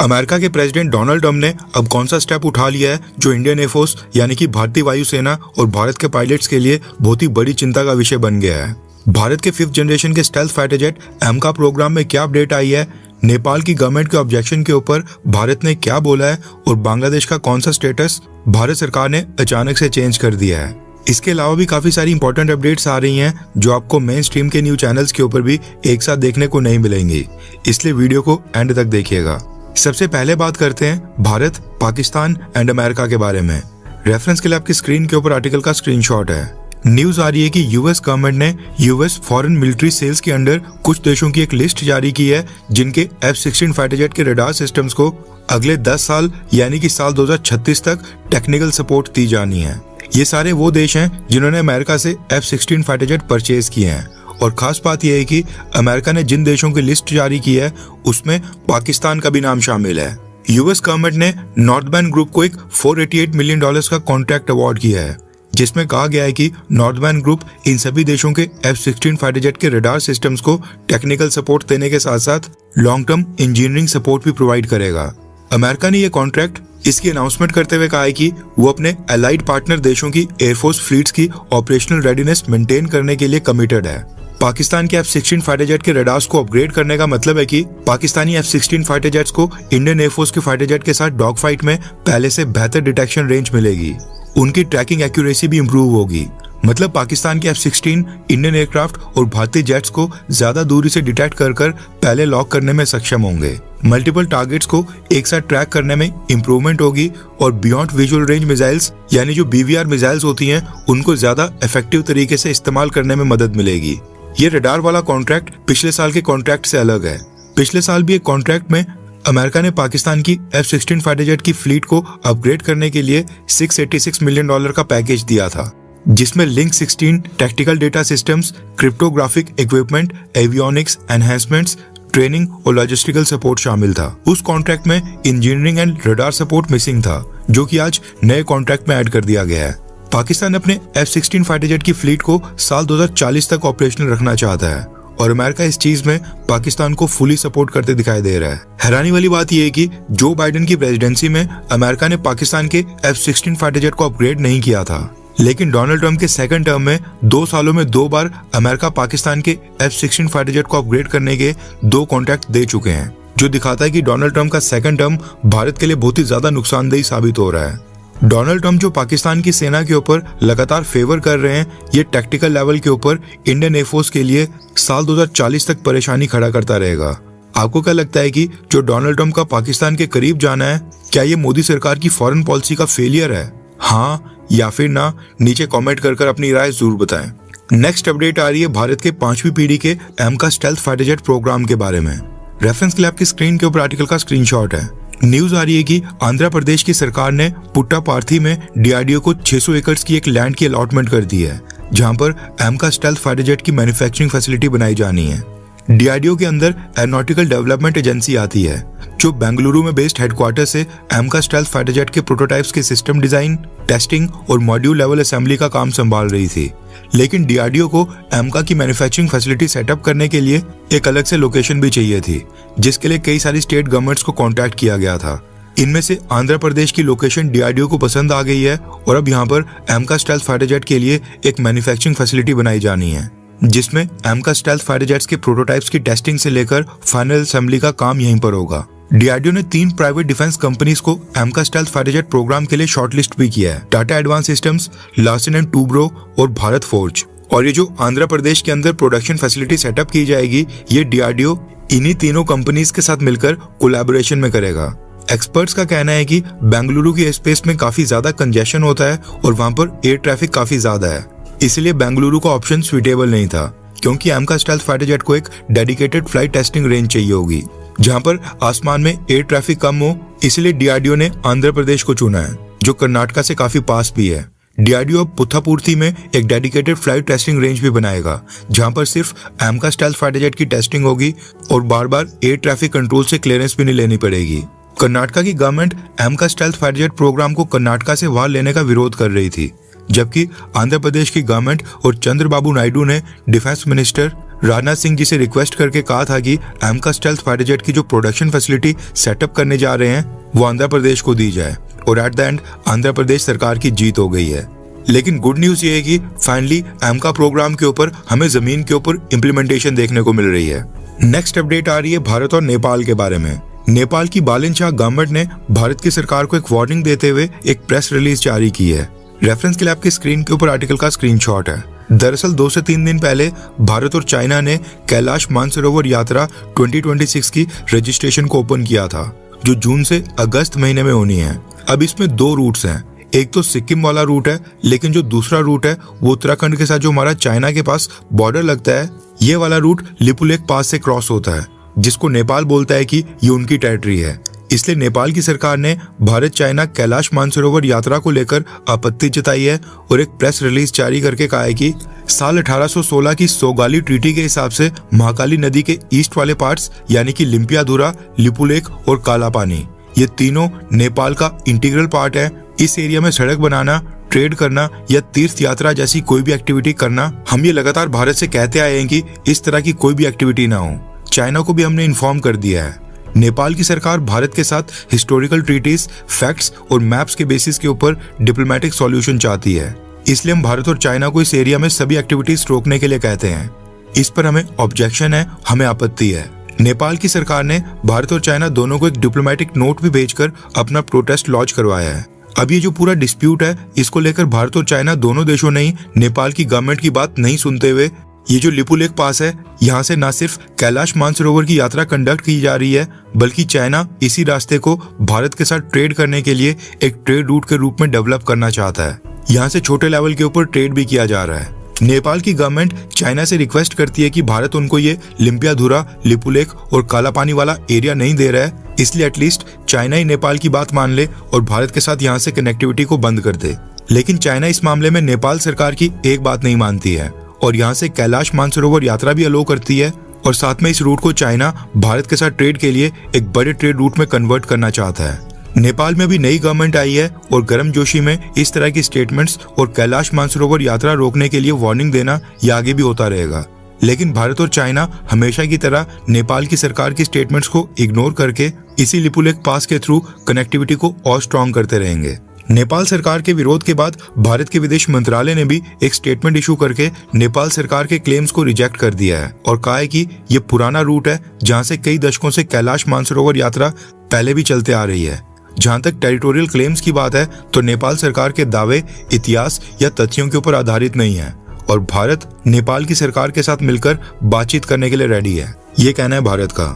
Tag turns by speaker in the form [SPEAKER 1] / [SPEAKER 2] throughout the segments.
[SPEAKER 1] America के president Donald Trump ने अब कौन सा स्टेप उठा लिया है जो इंडियन एयरफोर्स यानी कि भारतीय वायुसेना और भारत के पायलट्स के लिए बहुत ही बड़ी चिंता का विषय बन गया है। भारत के 5th जनरेशन के स्टेल्थ फाइटर जेट एमका प्रोग्राम में क्या अपडेट आई है, नेपाल की गवर्नमेंट के ऑब्जेक्शन के ऊपर भारत ने क्या बोला है और बांग्लादेश का कौन सा स्टेटस भारत सरकार ने अचानक से चेंज कर दिया है। इसके अलावा भी काफी सारी इंपॉर्टेंट अपडेट्स आ रही हैं जो आपको मेन स्ट्रीम के न्यूज चैनल्स के ऊपर भी एक साथ देखने को नहीं मिलेंगी, इसलिए वीडियो को एंड तक देखिएगा। सबसे पहले बात करते हैं भारत, पाकिस्तान एंड अमेरिका के बारे में। रेफरेंस के लिए आपकी स्क्रीन के ऊपर आर्टिकल का स्क्रीनशॉट है। न्यूज आ रही है कि यूएस गवर्नमेंट ने यूएस फॉरेन मिलिट्री सेल्स के अंडर कुछ देशों की एक लिस्ट जारी की है जिनके F-16 फाइटर जेट के रडार सिस्टम्स को अगले 10 साल यानी कि साल 2036 तक टेक्निकल सपोर्ट दी जानी है। ये सारे वो देश हैं जिन्होंने अमेरिका से F-16 फाइटर जेट परचेज किए हैं और खास बात यह है कि अमेरिका ने जिन देशों की लिस्ट जारी की है उसमें पाकिस्तान का भी नाम शामिल है। यूएस गवर्नमेंट ने नॉर्थबैंड ग्रुप को एक $488 मिलियन का कॉन्ट्रैक्ट अवार्ड किया है जिसमें कहा गया है कि नॉर्थबैंड ग्रुप इन सभी देशों के F-16 फाइटर जेट के रडार सिस्टम्स को टेक्निकल सपोर्ट देने के साथ साथ लॉन्ग टर्म इंजीनियरिंग सपोर्ट भी प्रोवाइड करेगा। अमेरिका ने यह कॉन्ट्रैक्ट इसकी अनाउंसमेंट करते हुए कहा है कि वो अपने अलाइड पार्टनर देशों की एयरफोर्स फ्लीट्स की ऑपरेशनल रेडीनेस मेंटेन करने के लिए कमिटेड है। पाकिस्तान के F-16 फाइटर जेट के रडार्स को अपग्रेड करने का मतलब है कि पाकिस्तानी F-16 फाइटर जेट्स को इंडियन एयरफोर्स के फाइटर जेट के साथ डॉग फाइट में पहले से बेहतर डिटेक्शन रेंज मिलेगी। उनकी ट्रैकिंग एक्यूरेसी भी इम्प्रूव होगी। मतलब पाकिस्तान के F-16 इंडियन एयरक्राफ्ट और भारतीय जेट्स को ज्यादा दूरी से डिटेक्ट कर पहले लॉक करने में सक्षम होंगे। मल्टीपल टारगेट्स को एक साथ ट्रैक करने में इंप्रूवमेंट होगी और बियॉन्ड विजुअल रेंज मिसाइल्स यानी जो BVR मिसाइल्स होती हैं उनको ज्यादा इफेक्टिव तरीके से इस्तेमाल करने में मदद मिलेगी। ये रडार वाला कॉन्ट्रैक्ट पिछले साल के कॉन्ट्रैक्ट से अलग है। पिछले साल भी एक कॉन्ट्रैक्ट में अमेरिका ने पाकिस्तान की F-16 फाइटर जेट की फ्लीट को अपग्रेड करने के लिए $686 मिलियन का पैकेज दिया था जिसमें link 16 tactical data systems, cryptographic equipment, avionics enhancements, training और लॉजिस्टिकल सपोर्ट शामिल था। उस कॉन्ट्रैक्ट में engineering and radar support missing था जो कि आज नए कॉन्ट्रैक्ट में ऐड कर दिया गया है। पाकिस्तान अपने F-16 फाइटर जेट की फ्लीट को साल 2040 तक ऑपरेशनल रखना चाहता है और अमेरिका इस चीज में पाकिस्तान को फुली सपोर्ट करते दिखाई दे रहा है। हैरानी वाली बात यह है कि जो बाइडेन की प्रेसिडेंसी में अमेरिका ने पाकिस्तान के F-16 फाइटर जेट को अपग्रेड नहीं किया था, लेकिन डोनाल्ड ट्रंप के सेकंड टर्म में 2 सालों में 2 बार अमेरिका पाकिस्तान के F-16 फाइटर जेट को अपग्रेड करने के 2 कॉन्ट्रैक्ट दे चुके हैं, जो दिखाता है कि डोनाल्ड ट्रंप का सेकंड टर्म भारत के लिए बहुत ही ज्यादा नुकसानदेही साबित हो रहा है। डोनाल्ड ट्रंप जो पाकिस्तान की सेना के ऊपर लगातार फेवर कर रहे हैं, ये टैक्टिकल लेवल के ऊपर इंडियन एयरफोर्स के लिए साल 2040 तक परेशानी खड़ा करता रहेगा। आपको क्या लगता है कि जो डोनाल्ड ट्रंप का पाकिस्तान के करीब जाना है, क्या ये मोदी सरकार की फॉरेन पॉलिसी का फेलियर है? हाँ या फिर ना, नीचे कमेंट कर अपनी राय जरूर बताएं। नेक्स्ट अपडेट आ रही है भारत के 5वीं पीढ़ी के एमका स्टेल्थ फाइटर जेट प्रोग्राम के बारे में। रेफरेंस के लिए आपकी स्क्रीन के ऊपर आर्टिकल का स्क्रीनशॉट है। न्यूज आ रही है कि आंध्र प्रदेश की सरकार ने पुट्टापार्थी में DRDO को 600 एकड़ की एक लैंड की अलॉटमेंट कर दी है जहां पर एमका स्टेल्थ फाइटर जेट की मैन्युफैक्चरिंग फैसिलिटी बनाई जानी है। DRDO के अंदर एरोनॉटिकल डेवलपमेंट एजेंसी आती है जो बेंगलुरु में बेस्ड हेडक्वार्टर से एमका स्टेल्थ फाइटर जेट के प्रोटोटाइप्स के सिस्टम डिजाइन, टेस्टिंग और मॉड्यूल लेवल असेंबली का काम संभाल रही थी। लेकिन DRDO को एमका की मैन्युफैक्चरिंग फैसिलिटी सेटअप करने के लिए एक अलग से लोकेशन भी चाहिए थी, जिसके लिए कई सारी स्टेट गवर्नमेंट्स को कॉन्टैक्ट किया गया था। इनमें से आंध्र प्रदेश की लोकेशन DRDO को पसंद आ गई है और अब यहाँ पर एमका स्टेल्थ फाइटर जेट के लिए एक मैन्युफैक्चरिंग फैसिलिटी बनाई जानी है जिसमें एमका स्टेल्थ फाइटर जेट्स के प्रोटोटाइप्स की टेस्टिंग से लेकर फाइनल असेंबली का काम यहीं पर होगा। DRDO ने 3 प्राइवेट डिफेंस कंपनीज को एमका स्टेल्थ फाइटर जेट प्रोग्राम के लिए शॉर्टलिस्ट भी किया है, Tata advance systems, Larsen and Toubro और भारत फोर्ज। और ये जो आंध्र प्रदेश के अंदर प्रोडक्शन फैसिलिटी सेटअप की जाएगी, ये DRDO इन्हीं तीनों कंपनीज के साथ मिलकर कोलैबोरेशन में करेगा। एक्सपर्ट्स का कहना है कि बेंगलुरु की एयरस्पेस में काफी ज्यादा कंजेशन होता है और वहां पर एयर ट्रैफिक काफी ज्यादा है, इसलिए बेंगलुरु का ऑप्शन सुइटेबल नहीं था क्योंकि एमका स्टेल्थ फाइटर जेट को एक डेडिकेटेड फ्लाइट टेस्टिंग रेंज चाहिए होगी जहां पर आसमान में एयर ट्रैफिक कम हो, इसलिए DRDO ने आंध्र प्रदेश को चुना है जो कर्नाटका से काफी पास भी है। DRDO अब पुट्टापुर्थी में एक डेडिकेटेड फ्लाइट टेस्टिंग रेंज भी बनाएगा जहां पर सिर्फ एमका स्टेल्थ फाइटर जेट की टेस्टिंग होगी और बार बार एयर ट्रैफिक कंट्रोल से क्लियरेंस भी नहीं लेनी पड़ेगी। कर्नाटका की government एमका stealth fighter jet programme को कर्नाटका से बाहर लेने का विरोध कर रही थी, जबकि आंध्र प्रदेश की गवर्नमेंट और चंद्रबाबू नायडू ने डिफेंस मिनिस्टर राजनाथ सिंह जी से रिक्वेस्ट करके कहा था कि AMCA स्टेल्थ फाइटर जेट की जो प्रोडक्शन फैसिलिटी सेटअप करने जा रहे हैं वो आंध्र प्रदेश को दी जाए, और at the end Andhra Pradesh सरकार की जीत हो गई है। लेकिन गुड न्यूज ये है कि फाइनली AMCA प्रोग्राम के ऊपर हमें जमीन के ऊपर इम्प्लीमेंटेशन देखने को मिल रही है। नेक्स्ट अपडेट आ रही है भारत और नेपाल के बारे में। नेपाल की बालन शाह गवर्नमेंट ने भारत की सरकार को एक वार्निंग देते हुए एक प्रेस रिलीज जारी की है। रेफरेंस के लिए आपकी स्क्रीन के ऊपर आर्टिकल का स्क्रीनशॉट है। दरअसल 2 से 3 दिन पहले भारत और चाइना ने कैलाश मानसरोवर यात्रा 2026 की रजिस्ट्रेशन को ओपन किया था, जो जून से अगस्त महीने में होनी है। अब इसमें 2 रूट्स हैं। एक तो सिक्किम वाला रूट है, लेकिन जो दूसरा रूट है वो उत्तराखंड के साथ जो हमारा चाइना के पास बॉर्डर लगता है, ये वाला रूट लिपुलेख पास से क्रॉस होता है, जिसको नेपाल बोलता है कि ये उनकी टेरिटरी है। इसलिए नेपाल की सरकार ने भारत चाइना कैलाश मानसरोवर यात्रा को लेकर आपत्ति जताई है और एक प्रेस रिलीज जारी करके कहा है कि साल 1816 की सोगाली ट्रीटी के हिसाब से महाकाली नदी के ईस्ट वाले पार्ट्स यानी कि लिम्पियाधुरा, लिपुलेख और कालापानी, ये तीनों नेपाल का इंटीग्रल पार्ट है। इस एरिया में सड़क बनाना, ट्रेड करना या तीर्थ यात्रा जैसी कोई भी एक्टिविटी करना, हम ये लगातार भारत से कहते आए हैं कि इस तरह की कोई भी एक्टिविटी ना हो। चाइना को भी हमने इन्फॉर्म कर दिया है। नेपाल की सरकार भारत के साथ हिस्टोरिकल ट्रीटीज, फैक्ट्स और मैप्स के बेसिस के ऊपर डिप्लोमेटिक सॉल्यूशन चाहती है। इसलिए हम भारत और चाइना को इस एरिया में सभी एक्टिविटीज रोकने के लिए कहते हैं। इस पर हमें ऑब्जेक्शन है, हमें आपत्ति है। नेपाल की सरकार ने भारत और चाइना दोनों को एक डिप्लोमेटिक नोट भी भेजकर अपना प्रोटेस्ट लॉन्च करवाया है। अब ये जो पूरा डिस्प्यूट है, इसको लेकर भारत और चाइना दोनों देशों ने ही नेपाल की गवर्नमेंट की बात नहीं सुनते हुए ये जो लिपुलेख पास है, यहाँ से न सिर्फ कैलाश मानसरोवर की यात्रा कंडक्ट की जा रही है, बल्कि चाइना इसी रास्ते को भारत के साथ ट्रेड करने के लिए एक ट्रेड रूट के रूप में डेवलप करना चाहता है। यहाँ से छोटे लेवल के ऊपर ट्रेड भी किया जा रहा है। नेपाल की गवर्नमेंट चाइना से रिक्वेस्ट करती है कि भारत उनको ये लिम्पियाधुरा, लिपुलेख और कालापानी वाला एरिया नहीं दे रहा है, इसलिए एटलीस्ट चाइना ही नेपाल की बात मान ले और भारत के साथ यहाँ से कनेक्टिविटी को बंद कर दे। लेकिन चाइना इस मामले में नेपाल सरकार की एक बात नहीं मानती है और यहाँ से कैलाश मानसरोवर यात्रा भी अलो करती है, और साथ में इस रूट को चाइना भारत के साथ ट्रेड के लिए एक बड़े ट्रेड रूट में कन्वर्ट करना चाहता है। नेपाल में भी नई गवर्नमेंट आई है और गर्मजोशी में इस तरह की स्टेटमेंट्स और कैलाश मानसरोवर यात्रा रोकने के लिए वार्निंग देना ये आगे भी होता रहेगा। लेकिन भारत और चाइना हमेशा की तरह नेपाल की सरकार की स्टेटमेंट्स को इग्नोर करके इसी लिपुलेख पास के थ्रू कनेक्टिविटी को और स्ट्रॉन्ग करते रहेंगे। नेपाल सरकार के विरोध के बाद भारत के विदेश मंत्रालय ने भी एक स्टेटमेंट इशू करके नेपाल सरकार के क्लेम्स को रिजेक्ट कर दिया है और कहा है कि ये पुराना रूट है जहां से कई दशकों से कैलाश मानसरोवर यात्रा पहले भी चलते आ रही है। जहां तक टेरिटोरियल क्लेम्स की बात है तो नेपाल सरकार के दावे इतिहास या तथ्यों के ऊपर आधारित नहीं है और भारत नेपाल की सरकार के साथ मिलकर बातचीत करने के लिए रेडी है, ये कहना है भारत का।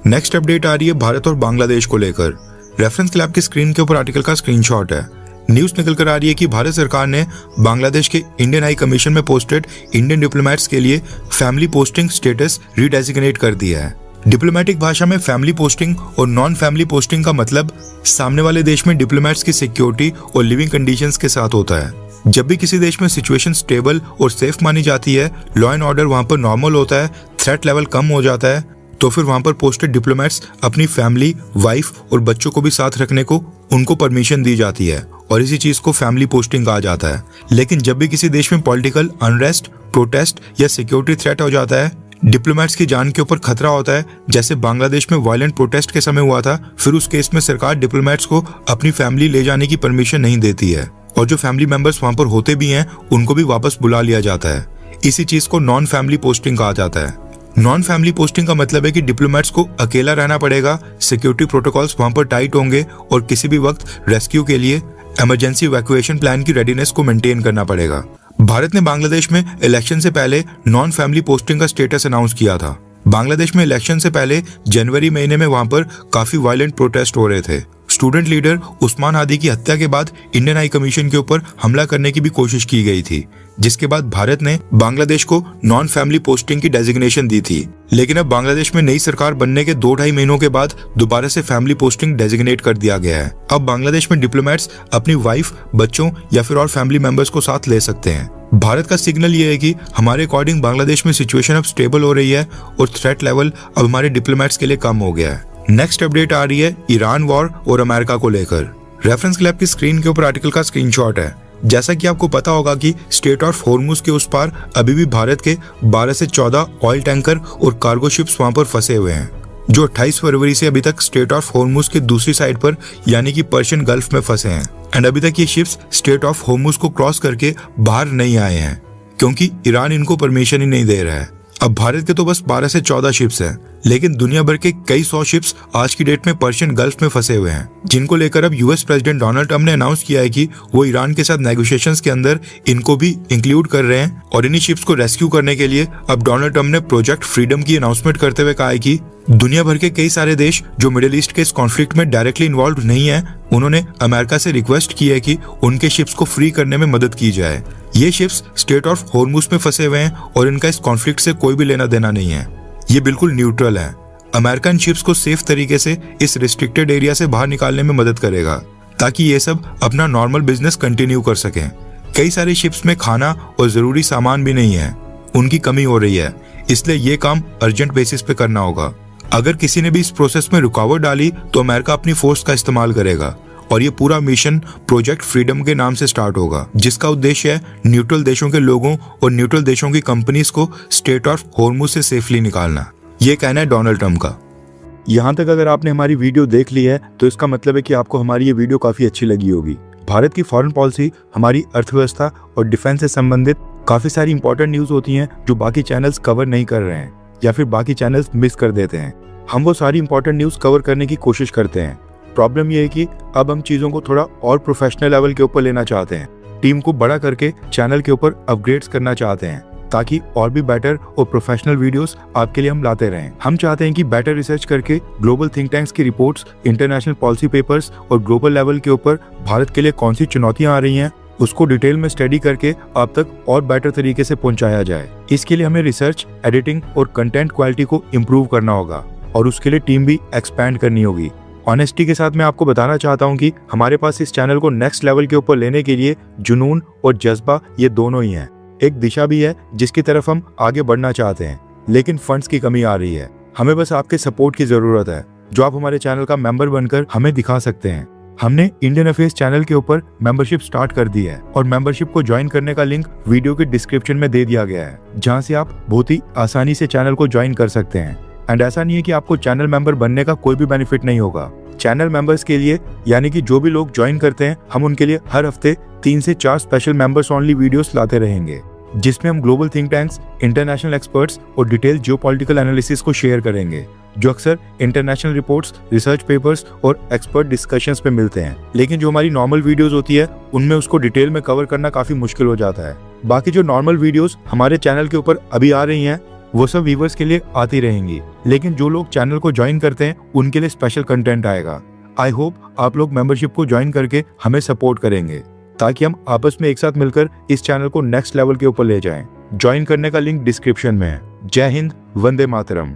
[SPEAKER 1] नेक्स्ट अपडेट आ रही है भारत और बांग्लादेश को लेकर। रेफरेंस के लिए आपकी स्क्रीन के ऊपर आर्टिकल का स्क्रीनशॉट है। न्यूज निकल कर आ रही है कि भारत सरकार ने बांग्लादेश के इंडियन हाई कमीशन में पोस्टेड इंडियन डिप्लोमेट्स के लिए फैमिली पोस्टिंग स्टेटस रीडेजिग्नेट कर दिया है। डिप्लोमेटिक भाषा में फैमिली पोस्टिंग और नॉन फैमिली पोस्टिंग का मतलब सामने वाले देश में डिप्लोमेट्स की सिक्योरिटी और लिविंग कंडीशंस के साथ होता है। जब भी किसी देश में सिचुएशन स्टेबल और सेफ मानी जाती है, लॉ एंड ऑर्डर वहां पर नॉर्मल होता है, थ्रेट लेवल कम हो जाता है, तो फिर वहां पर पोस्टेड डिप्लोमेट्स अपनी फैमिली, वाइफ और बच्चों को भी साथ रखने को उनको परमिशन दी जाती है और इसी चीज को फैमिली पोस्टिंग कहा जाता है। लेकिन जब भी किसी देश में पॉलिटिकल अनरेस्ट, प्रोटेस्ट या सिक्योरिटी थ्रेट हो जाता है, डिप्लोमेट्स की जान के ऊपर खतरा होता है, जैसे बांग्लादेश में वायलेंट प्रोटेस्ट के समय हुआ था, फिर उस केस में सरकार डिप्लोमेट्स को अपनी फैमिली ले जाने की परमिशन नहीं देती है और जो फैमिली मेंबर्स वहां पर होते भी हैं उनको भी वापस बुला लिया जाता है। इसी चीज को नॉन फैमिली पोस्टिंग कहा जाता है। नॉन फैमिली पोस्टिंग का मतलब है कि डिप्लोमेट्स को अकेला रहना पड़ेगा, सिक्योरिटी प्रोटोकॉल्स वहां पर टाइट होंगे और किसी भी वक्त रेस्क्यू के लिए इमरजेंसी इवैक्यूएशन प्लान की रेडीनेस को मेंटेन करना पड़ेगा। भारत ने बांग्लादेश में इलेक्शन से पहले नॉन फैमिली पोस्टिंग का स्टेटस अनाउंस किया था। बांग्लादेश में इलेक्शन से पहले जनवरी महीने में वहां पर काफी वायलेंट प्रोटेस्ट हो रहे थे। स्टूडेंट लीडर उस्मान हादी की हत्या के बाद इंडियन हाई कमीशन के ऊपर हमला करने की भी कोशिश की गई थी, जिसके बाद भारत ने बांग्लादेश को नॉन फैमिली पोस्टिंग की डेजिग्नेशन दी थी। लेकिन अब बांग्लादेश में नई सरकार बनने के 2-2.5 महीनों के बाद दोबारा से फैमिली पोस्टिंग डेजिग्नेट कर दिया गया है। अब बांग्लादेश में डिप्लोमेट्स अपनी वाइफ, बच्चों या फिर और फैमिली मेंबर्स को साथ ले सकते हैं। भारत का सिग्नल ये है कि हमारे अकॉर्डिंग बांग्लादेश में सिचुएशन अब स्टेबल हो रही है और थ्रेट लेवल अब हमारे डिप्लोमेट्स के लिए कम हो गया है। नेक्स्ट अपडेट आ रही है ईरान वॉर और अमेरिका को लेकर। रेफरेंस के लिए आपकी स्क्रीन के ऊपर आर्टिकल का स्क्रीनशॉट है। जैसा कि आपको पता होगा कि स्ट्रेट ऑफ हॉर्मुज के उस पार अभी भी भारत के 12 से 14 ऑयल टैंकर और कार्गो शिप्स वहां पर फंसे हुए हैं, जो 28 फरवरी से अभी तक स्ट्रेट ऑफ हॉर्मुज के दूसरी साइड पर यानी कि पर्शियन गल्फ में फंसे हैं। एंड अभी तक ये शिप्स स्ट्रेट ऑफ हॉर्मुज को क्रॉस करके बाहर नहीं आए हैं क्योंकि ईरान इनको परमिशन ही नहीं दे रहा है। अब भारत के तो बस 12 से 14 शिप्स हैं, लेकिन दुनिया भर के कई 100 शिप्स आज की डेट में पर्शियन गल्फ में फंसे हुए हैं, जिनको लेकर अब यूएस प्रेसिडेंट डोनाल्ड ट्रम्प ने अनाउंस किया है कि वो ईरान के साथ नेगोशिएशंस के अंदर इनको भी इंक्लूड कर रहे हैं। और इन्हीं शिप्स को रेस्क्यू करने के लिए अब डोनाल्ड ट्रम्प ने प्रोजेक्ट फ्रीडम की अनाउंसमेंट करते हुए कहा है कि दुनिया भर के कई सारे देश जो मिडिल ईस्ट के इस कॉन्फ्लिक्ट में डायरेक्टली इन्वॉल्व नहीं है, उन्होंने अमेरिका से रिक्वेस्ट की है कि उनके शिप्स को फ्री करने में मदद की जाए। ये शिप्स स्ट्रेट ऑफ हॉर्मुज में फंसे हुए हैं और इनका इस कॉन्फ्लिक्ट से कोई भी लेना देना नहीं है, ये बिल्कुल न्यूट्रल है। अमेरिकन शिप्स को सेफ तरीके से इस रिस्ट्रिक्टेड एरिया से बाहर निकालने में मदद करेगा ताकि ये सब अपना नॉर्मल बिजनेस कंटिन्यू कर सकें। कई सारे शिप्स में खाना और जरूरी सामान भी नहीं है, उनकी कमी हो रही है, इसलिए ये काम अर्जेंट बेसिस पे करना होगा। अगर किसी ने भी इस प्रोसेस में रुकावट डाली तो अमेरिका अपनी फोर्स का इस्तेमाल करेगा और ये पूरा मिशन प्रोजेक्ट फ्रीडम के नाम से स्टार्ट होगा, जिसका उद्देश्य है न्यूट्रल देशों के लोगों और न्यूट्रल देशों की कंपनीज को स्ट्रेट ऑफ हॉर्मुज से सेफली निकालना। ये कहना है डोनाल्ड ट्रम्प का।
[SPEAKER 2] यहाँ तक अगर आपने हमारी वीडियो देख ली है तो इसका मतलब है कि आपको हमारी ये वीडियो काफी अच्छी लगी होगी। भारत की फॉरेन पॉलिसी, हमारी अर्थव्यवस्था और डिफेंस से संबंधित काफी सारी इंपॉर्टेंट न्यूज होती हैं जो बाकी चैनल्स कवर नहीं कर रहे हैं या फिर बाकी चैनल्स मिस कर देते हैं। हम वो सारी इंपॉर्टेंट न्यूज कवर करने की कोशिश करते हैं। प्रॉब्लम ये है कि अब हम चीज़ों को थोड़ा और प्रोफेशनल लेवल के ऊपर लेना चाहते हैं, टीम को बड़ा करके चैनल के ऊपर अपग्रेड्स करना चाहते हैं ताकि और भी बेटर और प्रोफेशनल वीडियोस आपके लिए हम लाते रहें। हम चाहते हैं कि बेटर रिसर्च करके ग्लोबल थिंक टैंक्स की रिपोर्ट्स, इंटरनेशनल पॉलिसी पेपर्स और ग्लोबल लेवल के ऊपर भारत के लिए कौन सी चुनौतियां आ रही हैं उसको डिटेल में स्टडी करके आप तक और बेटर तरीके से पहुंचाया जाए। इसके लिए हमें रिसर्च, एडिटिंग और कंटेंट क्वालिटी को इम्प्रूव करना होगा और उसके लिए टीम भी एक्सपैंड करनी होगी। ऑनेस्टी के साथ मैं आपको बताना चाहता हूं कि हमारे पास इस चैनल को नेक्स्ट लेवल के ऊपर लेने के लिए जुनून और जज्बा ये दोनों ही हैं। एक दिशा भी है जिसकी तरफ हम आगे बढ़ना चाहते हैं, लेकिन फंड्स की कमी आ रही है। हमें बस आपके सपोर्ट की जरूरत है जो आप हमारे चैनल का मेंबर बनकर हमें दिखा सकते हैं। हमने इंडियन अफेयर्स चैनल के ऊपर मेंबरशिप स्टार्ट कर दी है और मेंबरशिप को ज्वाइन करने का लिंक वीडियो के डिस्क्रिप्शन में दे दिया गया है, जहां से आप बहुत ही आसानी से चैनल को ज्वाइन कर सकते हैं। एंड ऐसा नहीं है कि आपको चैनल मेंबर बनने का कोई भी बेनिफिट नहीं होगा। चैनल मेंबर्स के लिए यानी कि जो भी लोग ज्वाइन करते हैं, हम उनके लिए हर हफ्ते 3 से 4 स्पेशल मेंबर्स ओनली वीडियोस लाते रहेंगे, जिसमें हम global think tanks, international experts और डिटेल जियोपॉलिटिकल एनालिसिस को शेयर करेंगे, जो अक्सर इंटरनेशनल रिपोर्ट्स, रिसर्च पेपर्स और एक्सपर्ट डिस्कशंस पे मिलते हैं। लेकिन जो हमारी नॉर्मल वीडियोस होती है उनमें उसको डिटेल में कवर करना काफी मुश्किल हो जाता है। बाकी जो नॉर्मल वीडियोस हमारे चैनल के ऊपर अभी आ रही हैं वो सब व्यूअर्स के लिए आती रहेंगी, लेकिन जो लोग चैनल को ज्वाइन करते हैं उनके लिए स्पेशल कंटेंट आएगा। आई होप आप लोग मेंबरशिप को ज्वाइन करके हमें सपोर्ट करेंगे ताकि हम आपस में एक साथ मिलकर इस चैनल को नेक्स्ट लेवल के ऊपर ले जाएं। ज्वाइन करने का लिंक डिस्क्रिप्शन में है। जय हिंद, वंदे मातरम।